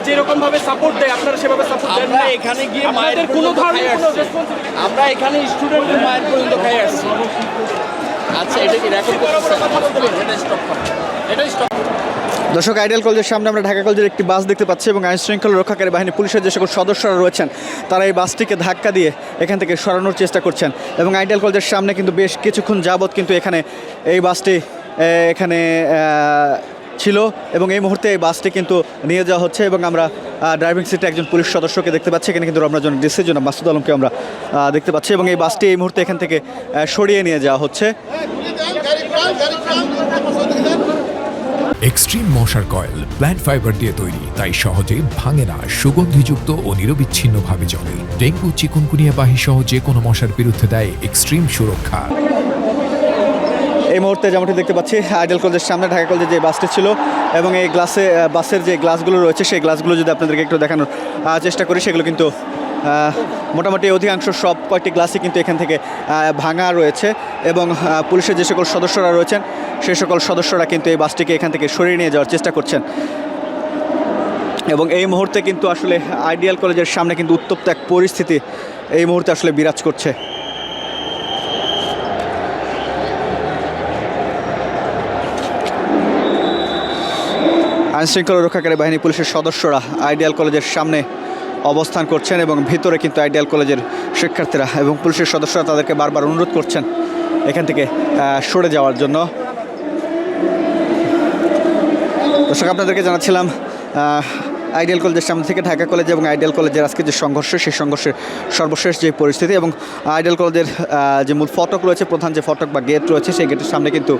যেরকম ভাবে সাপোর্ট দেয় আপনারা সেভাবে সাপোর্ট দেন না। এখানে গিয়ে মায়ের কোনো ধরনের কোনো রেসপন্সিবিলিটি আমরা এখানে স্টুডেন্টের মায়ের পর্যন্ত খাই আসছি। আচ্ছা, এটা কি রেকর্ড এটা স্টপ করো, এটা স্টপ। দর্শক, আইডিয়াল কলেজের সামনে আমরা ঢাকা কলেজের একটি বাস দেখতে পাচ্ছি এবং আইন শৃঙ্খলা রক্ষাকারী বাহিনী পুলিশের যে সকল সদস্যরা রয়েছেন তারা এই বাসটিকে ধাক্কা দিয়ে এখান থেকে সরানোর চেষ্টা করছেন এবং আইডিয়াল কলেজের সামনে কিন্তু বেশ কিছুক্ষণ যাবৎ কিন্তু এখানে এই বাসটি এখানে ছিল এবং এই মুহূর্তে এই বাসটি কিন্তু নিয়ে যাওয়া হচ্ছে এবং আমরা ড্রাইভিং সিটে একজন পুলিশ সদস্যকে দেখতে পাচ্ছি। এখানে কিন্তু আমরা ডিসির জন্য মাসুদ আলমকে আমরা দেখতে পাচ্ছি এবং এই বাসটি এই মুহূর্তে এখান থেকে সরিয়ে নিয়ে যাওয়া হচ্ছে। এক্সট্রিম মশার কয়েল প্ল্যান্ট ফাইবার দিয়ে তৈরি, তাই সহজে ভাঙে না, সুগন্ধিযুক্ত ও নিরবিচ্ছিন্নভাবে জ্বলে। ডেঙ্গু, চিকুনগুনিয়া বাহি সহ যে কোনো মশার বিরুদ্ধে দেয় এক্সট্রিম সুরক্ষা। এই মুহূর্তে যেমনটি দেখতে পাচ্ছি আইডিয়াল কলেজের সামনে ঢাকা কলেজের যে বাসটি ছিল এবং এই বাসের যে গ্লাসগুলো রয়েছে সেই গ্লাসগুলো যদি আপনাদেরকে একটু দেখানোর চেষ্টা করি, সেগুলো কিন্তু মোটামুটি অধিকাংশ সব কয়েকটি গ্লাসই কিন্তু এখান থেকে ভাঙা রয়েছে এবং পুলিশের যে সকল সদস্যরা রয়েছেন সেই সকল সদস্যরা কিন্তু এই বাসটিকে এখান থেকে সরিয়ে নিয়ে যাওয়ার চেষ্টা করছেন এবং এই মুহূর্তে কিন্তু আসলে আইডিয়াল কলেজের সামনে কিন্তু উত্তপ্ত এক পরিস্থিতি এই মুহূর্তে আসলে বিরাজ করছে। আইনশৃঙ্খলা রক্ষাকারী বাহিনী পুলিশের সদস্যরা আইডিয়াল কলেজের সামনে অবস্থান করছেন এবং ভিতরে কিন্তু আইডিয়াল কলেজের শিক্ষার্থীরা এবং পুলিশের সদস্যরা তাদেরকে বারবার অনুরোধ করছেন এখান থেকে সরে যাওয়ার জন্য। দর্শক, আপনাদেরকে জানাচ্ছিলাম আইডিয়াল কলেজের সামনে থেকে ঢাকা কলেজ এবং আইডিয়াল কলেজের আজকে যে সংঘর্ষ, সেই সংঘর্ষের সর্বশেষ যে পরিস্থিতি এবং আইডিয়াল কলেজের যে মূল ফটক রয়েছে, প্রধান যে ফটক বা গেট রয়েছে, সেই গেটের সামনে কিন্তু